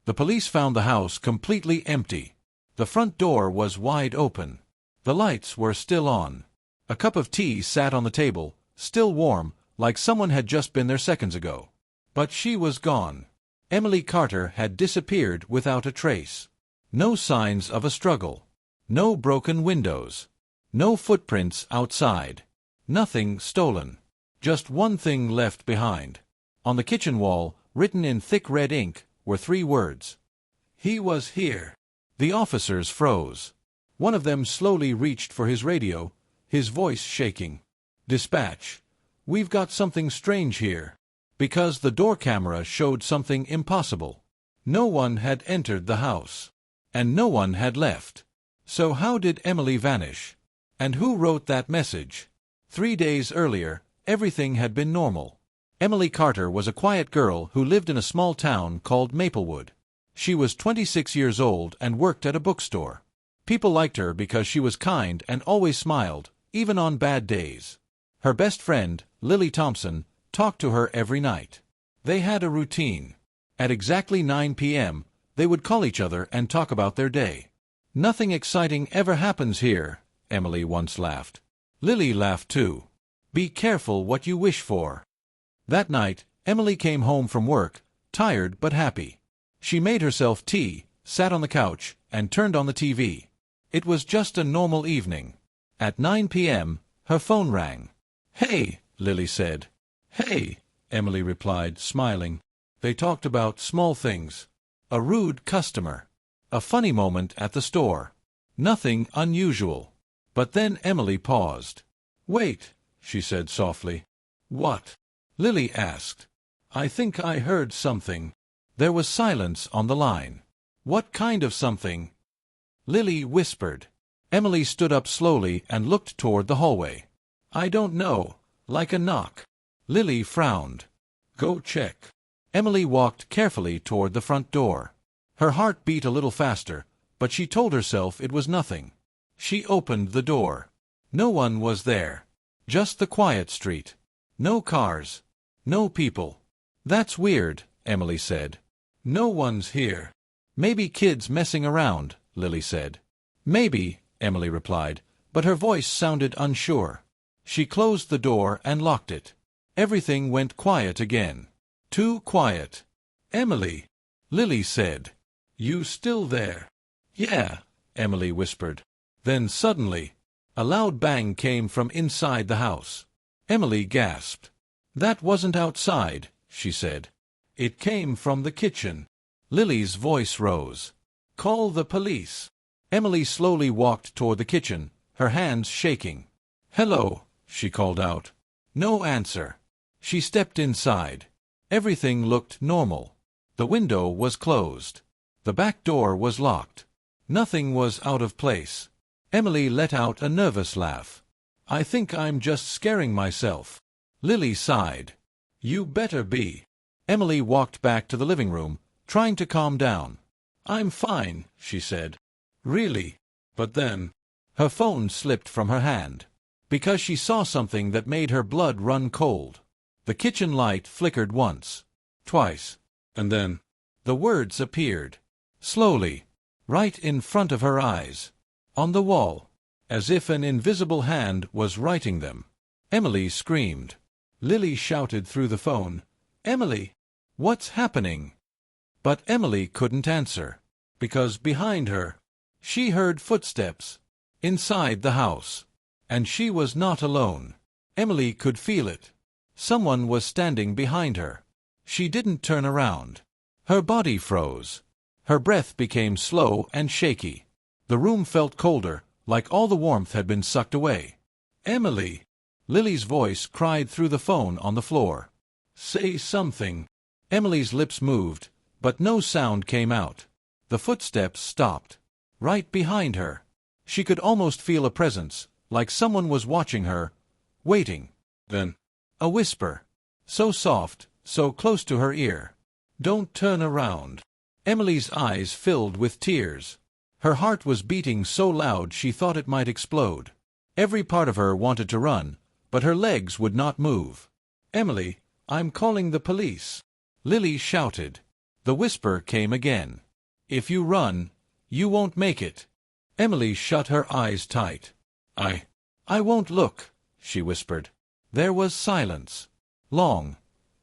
The police found the house completely empty. The front door was wide open. The lights were still on. A cup of tea sat on the table, still warm, like someone had just been there seconds ago. But she was gone. Emily Carter had disappeared without a trace. No signs of a struggle. No broken windows. No footprints outside. Nothing stolen. Just one thing left behind. On the kitchen wall, written in thick red ink, were 3 words. "He was here." The officers froze. One of them slowly reached for his radio, his voice shaking. "Dispatch. We've got something strange here." Because the door camera showed something impossible. No one had entered the house. And no one had left. So how did Emily vanish? And who wrote that message? 3 days earlier, everything had been normal. Emily Carter was a quiet girl who lived in a small town called Maplewood. She was 26 years old and worked at a bookstore. People liked her because she was kind and always smiled, even on bad days. Her best friend, Lily Thompson, talked to her every night. They had a routine. At exactly 9 p.m., they would call each other and talk about their day. "Nothing exciting ever happens here," Emily once laughed. Lily laughed too. "Be careful what you wish for." That night, Emily came home from work, tired but happy. She made herself tea, sat on the couch, and turned on the TV. It was just a normal evening. At 9 p.m., her phone rang. "Hey," Lily said. "Hey," Emily replied, smiling. They talked about small things. A rude customer. A funny moment at the store. Nothing unusual. But then Emily paused. "Wait," she said softly. "What?" Lily asked. "I think I heard something." There was silence on the line. "What kind of something?" Lily whispered. Emily stood up slowly and looked toward the hallway. "I don't know, like a knock." Lily frowned. "Go check." Emily walked carefully toward the front door. Her heart beat a little faster, but she told herself it was nothing. She opened the door. No one was there. Just the quiet street. No cars. No people. "That's weird," Emily said. "No one's here." "Maybe kids messing around," Lily said. "Maybe," Emily replied, but her voice sounded unsure. She closed the door and locked it. Everything went quiet again. Too quiet. "Emily," Lily said. "You still there?" "Yeah," Emily whispered. Then suddenly, a loud bang came from inside the house. Emily gasped. "That wasn't outside," she said. "It came from the kitchen." Lily's voice rose. "Call the police." Emily slowly walked toward the kitchen, her hands shaking. "Hello," she called out. No answer. She stepped inside. Everything looked normal. The window was closed. The back door was locked. Nothing was out of place. Emily let out a nervous laugh. "I think I'm just scaring myself." Lily sighed. "You better be." Emily walked back to the living room, trying to calm down. "I'm fine," she said. "Really?" But then, her phone slipped from her hand. Because she saw something that made her blood run cold. The kitchen light flickered once, twice, and then the words appeared. Slowly, right in front of her eyes. On the wall, as if an invisible hand was writing them. Emily screamed. Lily shouted through the phone, "Emily! What's happening?" But Emily couldn't answer, because behind her, she heard footsteps, inside the house. And she was not alone. Emily could feel it. Someone was standing behind her. She didn't turn around. Her body froze. Her breath became slow and shaky. The room felt colder, like all the warmth had been sucked away. "Emily!" Lily's voice cried through the phone on the floor. "Say something." Emily's lips moved, but no sound came out. The footsteps stopped. Right behind her. She could almost feel a presence, like someone was watching her, waiting. Then, a whisper. So soft, so close to her ear. "Don't turn around." Emily's eyes filled with tears. Her heart was beating so loud she thought it might explode. Every part of her wanted to run, but her legs would not move. "Emily, I'm calling the police," Lily shouted. The whisper came again. "If you run, you won't make it." Emily shut her eyes tight. I won't look," she whispered. There was silence. Long,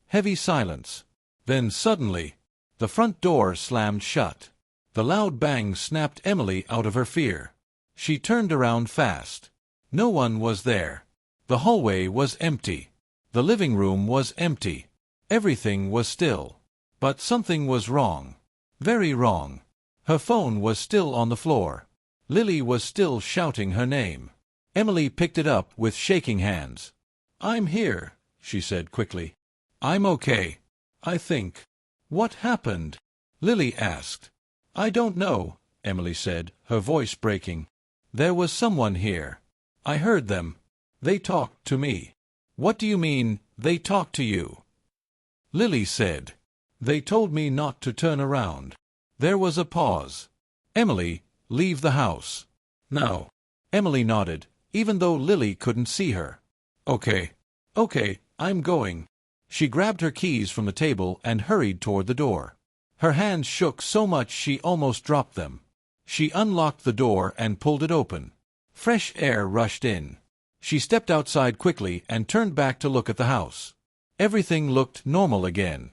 heavy silence. Then suddenly, the front door slammed shut. The loud bang snapped Emily out of her fear. She turned around fast. No one was there. The hallway was empty. The living room was empty. Everything was still. But something was wrong. Very wrong. Her phone was still on the floor. Lily was still shouting her name. Emily picked it up with shaking hands. "I'm here," she said quickly. "I'm okay, I think." "What happened?" Lily asked. "I don't know," Emily said, her voice breaking. "There was someone here. I heard them. They talked to me." "What do you mean, they talked to you?" Lily said. "They told me not to turn around." There was a pause. "Emily, leave the house." "No." Emily nodded, even though Lily couldn't see her. Okay, I'm going." She grabbed her keys from the table and hurried toward the door. Her hands shook so much she almost dropped them. She unlocked the door and pulled it open. Fresh air rushed in. She stepped outside quickly and turned back to look at the house. Everything looked normal again.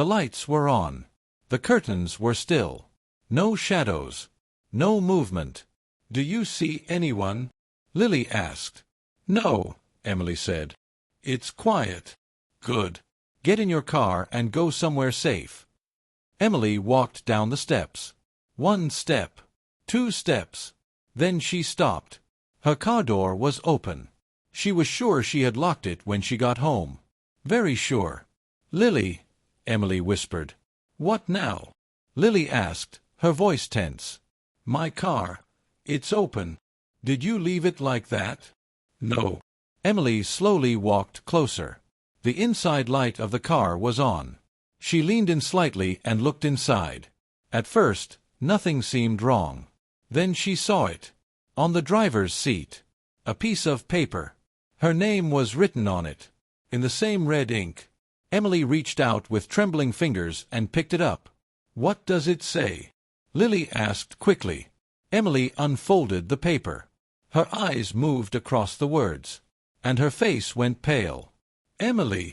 The lights were on. The curtains were still. No shadows. No movement. "Do you see anyone?" Lily asked. "No," Emily said. "It's quiet." "Good. Get in your car and go somewhere safe." Emily walked down the steps. 1 step. 2 steps. Then she stopped. Her car door was open. She was sure she had locked it when she got home. Very sure. "Lily," Emily whispered. "What now?" Lily asked, her voice tense. "My car. It's open. Did you leave it like that?" "No." Emily slowly walked closer. The inside light of the car was on. She leaned in slightly and looked inside. At first, nothing seemed wrong. Then she saw it. On the driver's seat. A piece of paper. Her name was written on it. In the same red ink. Emily reached out with trembling fingers and picked it up. "What does it say?" Lily asked quickly. Emily unfolded the paper. Her eyes moved across the words. And her face went pale. "Emily!"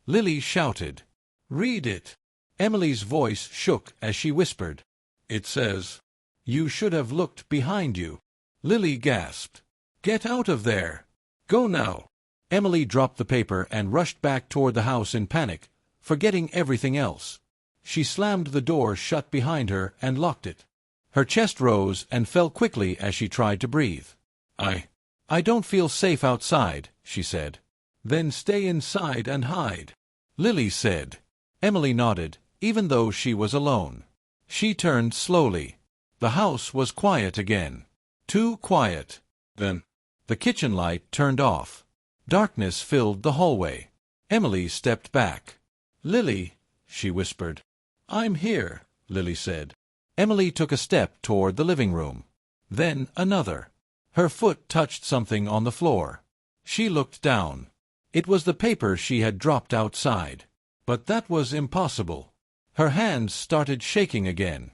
Lily shouted. "Read it." Emily's voice shook as she whispered. "It says, 'You should have looked behind you.'" Lily gasped. "Get out of there! Go now!" Emily dropped the paper and rushed back toward the house in panic, forgetting everything else. She slammed the door shut behind her and locked it. Her chest rose and fell quickly as she tried to breathe. I don't feel safe outside," she said. "Then stay inside and hide," Lily said. Emily nodded, even though she was alone. She turned slowly. The house was quiet again. Too quiet. Then, the kitchen light turned off. Darkness filled the hallway. Emily stepped back. "Lily," she whispered. "I'm here," Lily said. Emily took a step toward the living room. Then another. Her foot touched something on the floor. She looked down. It was the paper she had dropped outside. But that was impossible. Her hands started shaking again.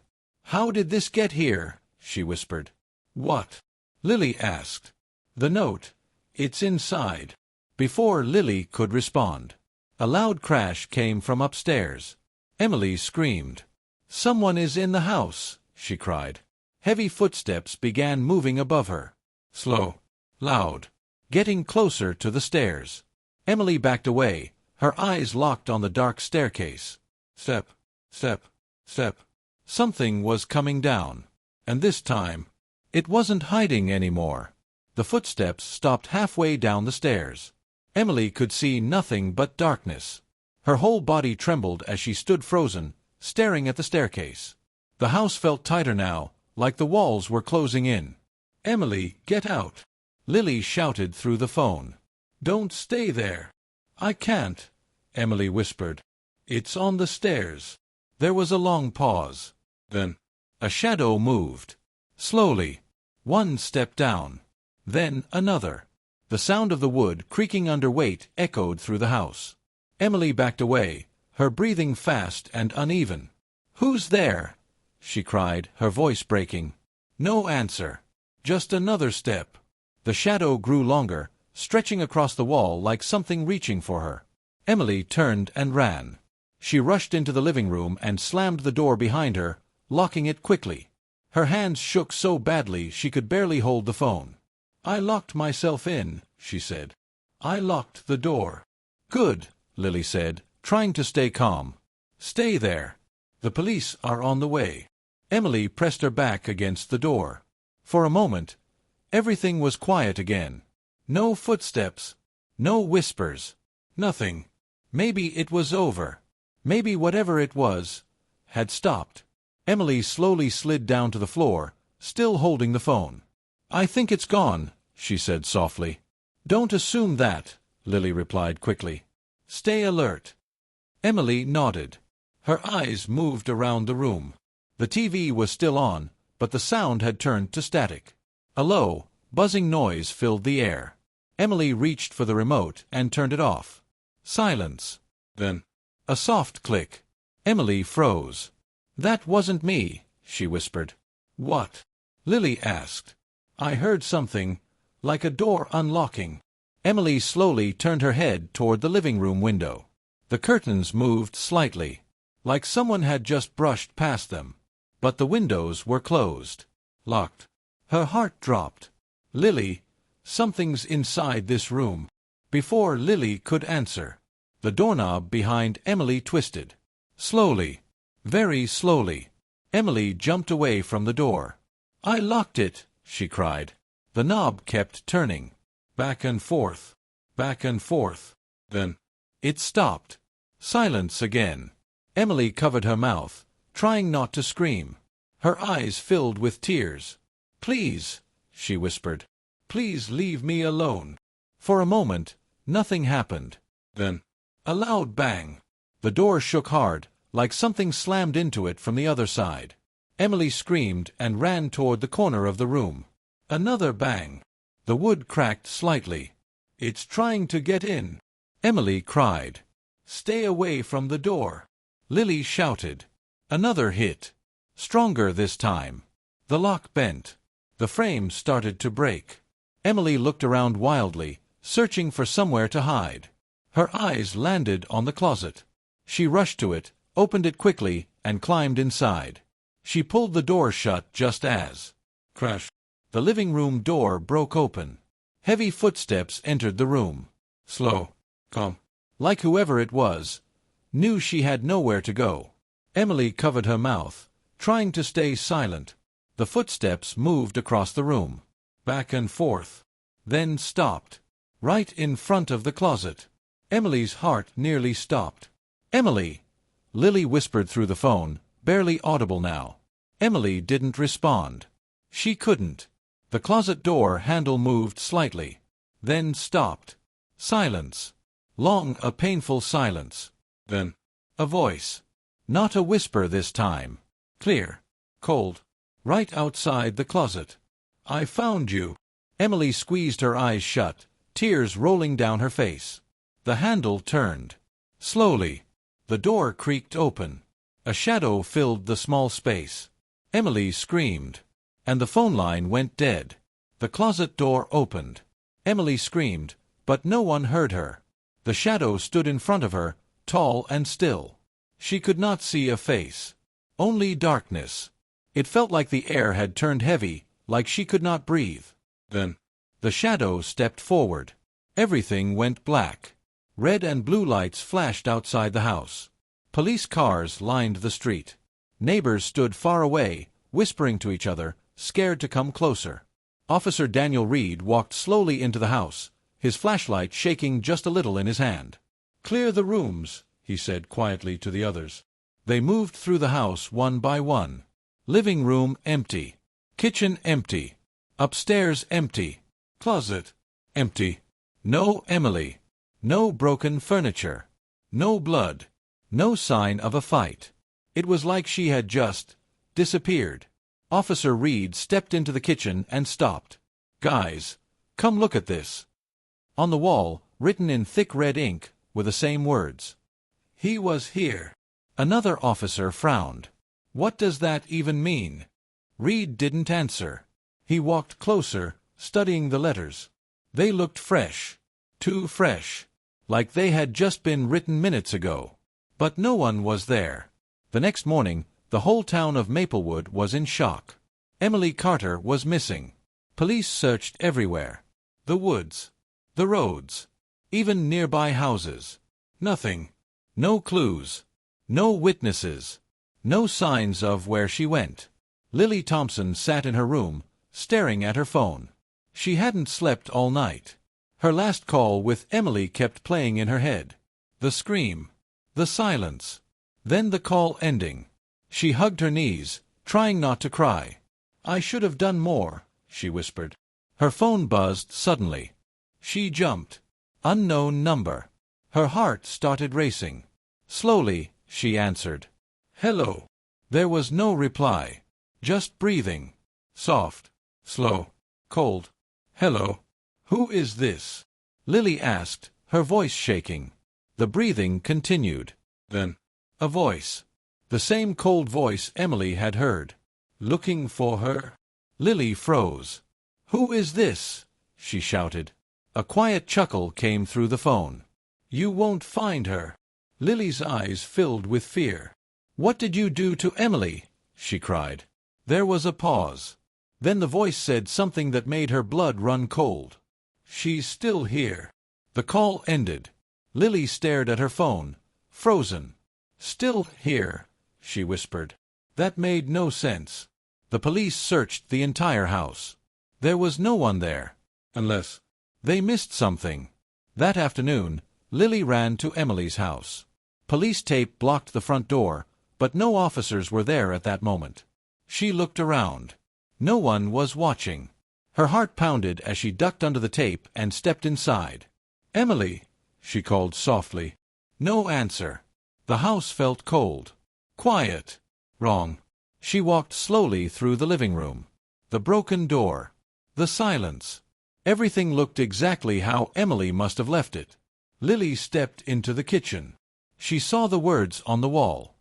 "How did this get here?" she whispered. "What?" Lily asked. "The note. It's inside." Before Lily could respond, a loud crash came from upstairs. Emily screamed. "Someone is in the house!" she cried. Heavy footsteps began moving above her. Slow. Loud. Getting closer to the stairs. Emily backed away, her eyes locked on the dark staircase. Step. Step. Step. Something was coming down. And this time, it wasn't hiding anymore. The footsteps stopped halfway down the stairs. Emily could see nothing but darkness. Her whole body trembled as she stood frozen, staring at the staircase. The house felt tighter now, like the walls were closing in. "Emily, get out!" Lily shouted through the phone. "Don't stay there." "I can't," Emily whispered. "It's on the stairs." There was a long pause. Then, a shadow moved. Slowly. 1 step down. Then another. The sound of the wood creaking under weight echoed through the house. Emily backed away, her breathing fast and uneven. "Who's there?" she cried, her voice breaking. No answer. Just another step. The shadow grew longer, stretching across the wall like something reaching for her. Emily turned and ran. She rushed into the living room and slammed the door behind her, locking it quickly. Her hands shook so badly she could barely hold the phone. "I locked myself in," she said. "I locked the door." "Good," Lily said, trying to stay calm. "Stay there. The police are on the way." Emily pressed her back against the door. For a moment, everything was quiet again. No footsteps, no whispers, nothing. Maybe it was over. Maybe whatever it was had stopped. Emily slowly slid down to the floor, still holding the phone. "I think it's gone," she said softly. "Don't assume that," Lily replied quickly. "Stay alert." Emily nodded. Her eyes moved around the room. The TV was still on, but the sound had turned to static. A low, buzzing noise filled the air. Emily reached for the remote and turned it off. Silence. Then, a soft click. Emily froze. "That wasn't me," she whispered. "What?" Lily asked. "I heard something, like a door unlocking." Emily slowly turned her head toward the living room window. The curtains moved slightly, like someone had just brushed past them. But the windows were closed. Locked. Her heart dropped. "Lily, something's inside this room." Before Lily could answer, the doorknob behind Emily twisted. Slowly, very slowly, Emily jumped away from the door. "I locked it," she cried. The knob kept turning. Back and forth. Back and forth. Then, it stopped. Silence again. Emily covered her mouth, trying not to scream. Her eyes filled with tears. "Please," she whispered. "Please leave me alone." For a moment, nothing happened. Then, a loud bang. The door shook hard, like something slammed into it from the other side. Emily screamed and ran toward the corner of the room. Another bang. The wood cracked slightly. "It's trying to get in," Emily cried. "Stay away from the door." Lily shouted. Another hit. Stronger this time. The lock bent. The frame started to break. Emily looked around wildly, searching for somewhere to hide. Her eyes landed on the closet. She rushed to it, opened it quickly, and climbed inside. She pulled the door shut just as crash. The living room door broke open. Heavy footsteps entered the room. Slow, calm, like whoever it was knew she had nowhere to go. Emily covered her mouth, trying to stay silent. The footsteps moved across the room, back and forth, then stopped, right in front of the closet. Emily's heart nearly stopped. "Emily!" Lily whispered through the phone, barely audible now. Emily didn't respond. She couldn't. The closet door handle moved slightly, then stopped. Silence. Long, a painful silence. Then, a voice. Not a whisper this time. Clear. Cold. Right outside the closet. "I found you." Emily squeezed her eyes shut, tears rolling down her face. The handle turned. Slowly. The door creaked open. A shadow filled the small space. Emily screamed. And the phone line went dead. The closet door opened. Emily screamed, but no one heard her. The shadow stood in front of her, tall and still. She could not see a face. Only darkness. It felt like the air had turned heavy, like she could not breathe. Then, the shadow stepped forward. Everything went black. Red and blue lights flashed outside the house. Police cars lined the street. Neighbors stood far away, whispering to each other, scared to come closer. Officer Daniel Reed walked slowly into the house, his flashlight shaking just a little in his hand. "Clear the rooms," he said quietly to the others. They moved through the house one by one. Living room empty. Kitchen empty. Upstairs empty. Closet empty. No Emily. No broken furniture. No blood. No sign of a fight. It was like she had just disappeared. Officer Reed stepped into the kitchen and stopped. "Guys, come look at this." On the wall, written in thick red ink, were the same words. "He was here." Another officer frowned. What does that even mean? Reed didn't answer. He walked closer, studying the letters. They looked fresh. Too fresh. Like they had just been written minutes ago. But no one was there. The next morning, the whole town of Maplewood was in shock. Emily Carter was missing. Police searched everywhere. The woods. The roads. Even nearby houses. Nothing. No clues. No witnesses. No signs of where she went. Lily Thompson sat in her room, staring at her phone. She hadn't slept all night. Her last call with Emily kept playing in her head. The scream. The silence. Then the call ending. She hugged her knees, trying not to cry. "I should have done more," she whispered. Her phone buzzed suddenly. She jumped. Unknown number. Her heart started racing. Slowly, she answered. "Hello." There was no reply. Just breathing. Soft. Slow. Cold. "Hello. Who is this?" Lily asked, her voice shaking. The breathing continued. Then, a voice. The same cold voice Emily had heard. "Looking for her?" Lily froze. "Who is this?" she shouted. A quiet chuckle came through the phone. "You won't find her." Lily's eyes filled with fear. "What did you do to Emily?" she cried. There was a pause. Then the voice said something that made her blood run cold. "She's still here." The call ended. Lily stared at her phone, frozen. "Still here," she whispered. That made no sense. The police searched the entire house. There was no one there. Unless they missed something. That afternoon, Lily ran to Emily's house. Police tape blocked the front door, but no officers were there at that moment. She looked around. No one was watching. Her heart pounded as she ducked under the tape and stepped inside. "Emily," she called softly. No answer. The house felt cold. Quiet. Wrong. She walked slowly through the living room. The broken door. The silence. Everything looked exactly how Emily must have left it. Lily stepped into the kitchen. She saw the words on the wall.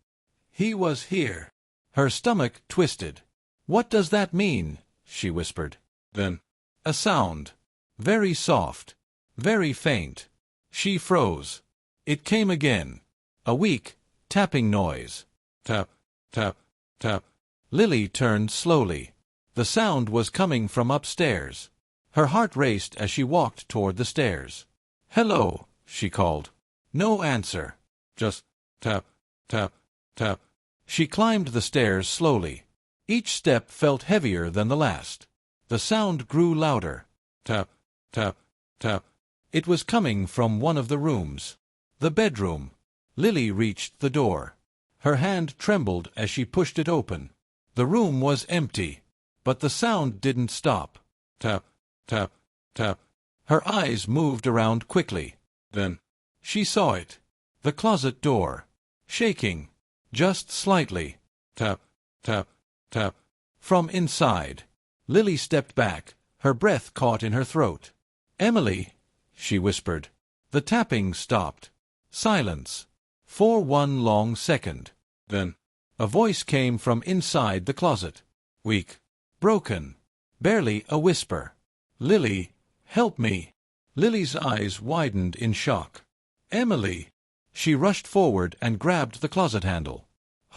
"He was here." Her stomach twisted. "What does that mean?" she whispered. Then, a sound. Very soft. Very faint. She froze. It came again. A weak, tapping noise. Tap, tap, tap. Lily turned slowly. The sound was coming from upstairs. Her heart raced as she walked toward the stairs. "Hello," she called. No answer. Just tap, tap, tap. She climbed the stairs slowly. Each step felt heavier than the last. The sound grew louder. Tap, tap, tap. It was coming from one of the rooms. The bedroom. Lily reached the door. Her hand trembled as she pushed it open. The room was empty. But the sound didn't stop. Tap, tap, tap. Her eyes moved around quickly. Then she saw it. The closet door. Shaking. Just slightly. Tap, tap, tap. From inside. Lily stepped back, her breath caught in her throat. "Emily," she whispered. The tapping stopped. Silence. For one long second. Then a voice came from inside the closet. Weak. Broken. Barely a whisper. "Lily, help me." Lily's eyes widened in shock. "Emily." She rushed forward and grabbed the closet handle.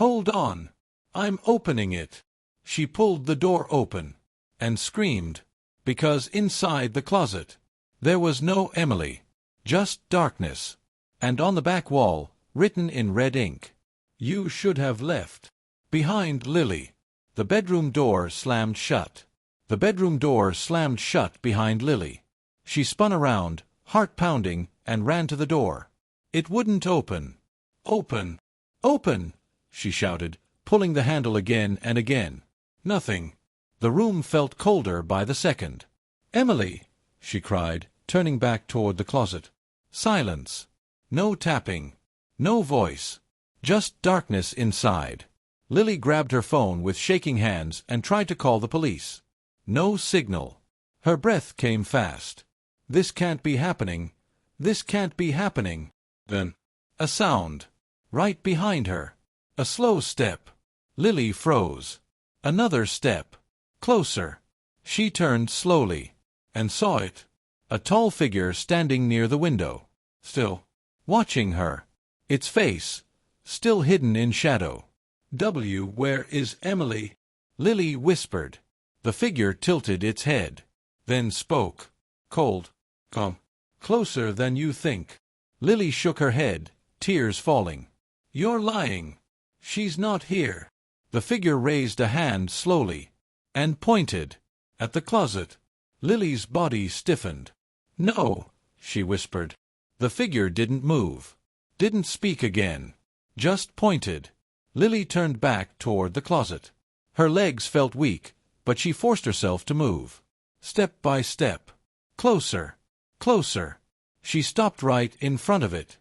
"Hold on. I'm opening it." She pulled the door open. And screamed. Because inside the closet, there was no Emily. Just darkness. And on the back wall, written in red ink, "You should have left." Behind Lily. The bedroom door slammed shut. The bedroom door slammed shut behind Lily. She spun around, heart pounding, and ran to the door. It wouldn't open. "Open! Open!" she shouted, pulling the handle again and again. Nothing. The room felt colder by the second. "Emily!" she cried, turning back toward the closet. Silence. No tapping. No voice. Just darkness inside. Lily grabbed her phone with shaking hands and tried to call the police. No signal. Her breath came fast. This can't be happening. This can't be happening. Then, a sound. Right behind her. A slow step. Lily froze. Another step. Closer. She turned slowly, and saw it. A tall figure standing near the window, still watching her. Its face still hidden in shadow. Where is Emily? Lily whispered. The figure tilted its head, then spoke. Cold. Come closer than you think. Lily shook her head, tears falling. You're lying. She's not here. The figure raised a hand slowly, and pointed at the closet. Lily's body stiffened. No, she whispered. The figure didn't move, didn't speak again, just pointed. Lily turned back toward the closet. Her legs felt weak, but she forced herself to move. Step by step. Closer. Closer. She stopped right in front of it.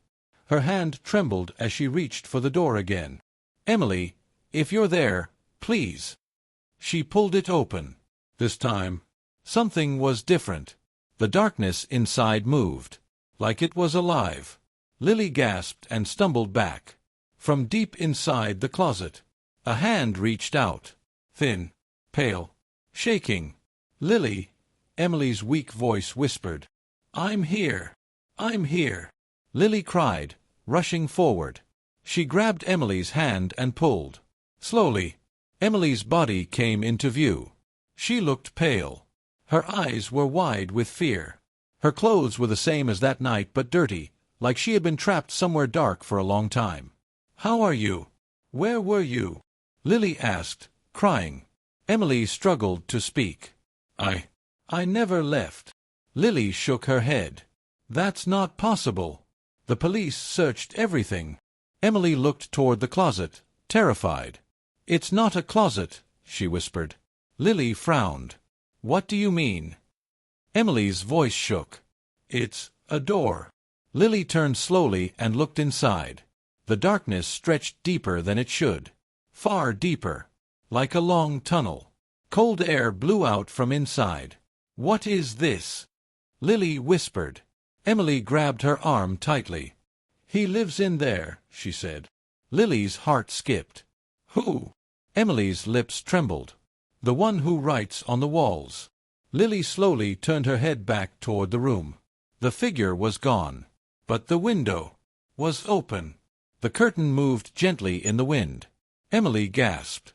Her hand trembled as she reached for the door again. Emily, if you're there, please. She pulled it open. This time, something was different. The darkness inside moved, like it was alive. Lily gasped and stumbled back. From deep inside the closet, a hand reached out. Thin, pale, shaking. Lily, Emily's weak voice whispered. I'm here. I'm here. Lily cried, rushing forward. She grabbed Emily's hand and pulled. Slowly, Emily's body came into view. She looked pale. Her eyes were wide with fear. Her clothes were the same as that night but dirty, like she had been trapped somewhere dark for a long time. How are you? Where were you? Lily asked, crying. Emily struggled to speak. I never left. Lily shook her head. That's not possible. The police searched everything. Emily looked toward the closet, terrified. It's not a closet, she whispered. Lily frowned. What do you mean? Emily's voice shook. It's a door. Lily turned slowly and looked inside. The darkness stretched deeper than it should. Far deeper. Like a long tunnel. Cold air blew out from inside. What is this? Lily whispered. Emily grabbed her arm tightly. He lives in there, she said. Lily's heart skipped. Who? Emily's lips trembled. The one who writes on the walls. Lily slowly turned her head back toward the room. The figure was gone. But the window was open. The curtain moved gently in the wind. Emily gasped.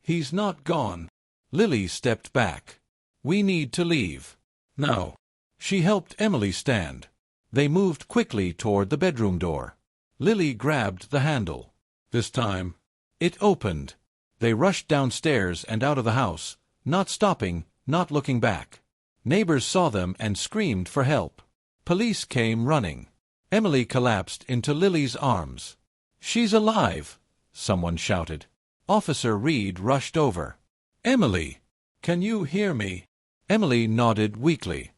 He's not gone. Lily stepped back. We need to leave. Now. She helped Emily stand. They moved quickly toward the bedroom door. Lily grabbed the handle. This time, it opened. They rushed downstairs and out of the house, not stopping, not looking back. Neighbors saw them and screamed for help. Police came running. Emily collapsed into Lily's arms. She's alive, someone shouted. Officer Reed rushed over. Emily, can you hear me? Emily nodded weakly.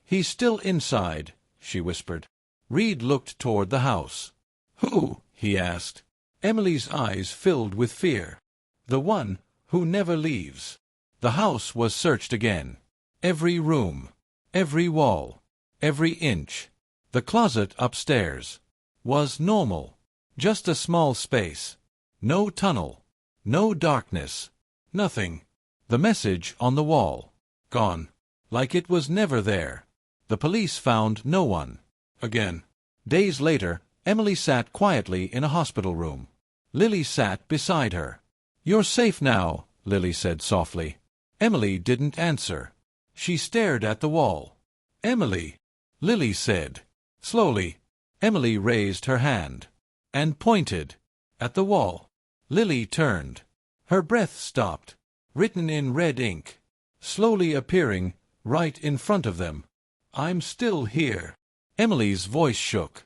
He's still inside, she whispered. Reed looked toward the house. Who? He asked. Emily's eyes filled with fear. The one who never leaves. The house was searched again. Every room, every wall, every inch. The closet upstairs was normal. Just a small space. No tunnel. No darkness. Nothing. The message on the wall. Gone. Like it was never there. The police found no one. Again. Days later, Emily sat quietly in a hospital room. Lily sat beside her. You're safe now, Lily said softly. Emily didn't answer. She stared at the wall. Emily, Lily said. Slowly, Emily raised her hand and pointed at the wall. Lily turned. Her breath stopped. Written in red ink, slowly appearing right in front of them. I'm still here. Emily's voice shook.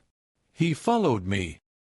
He followed me.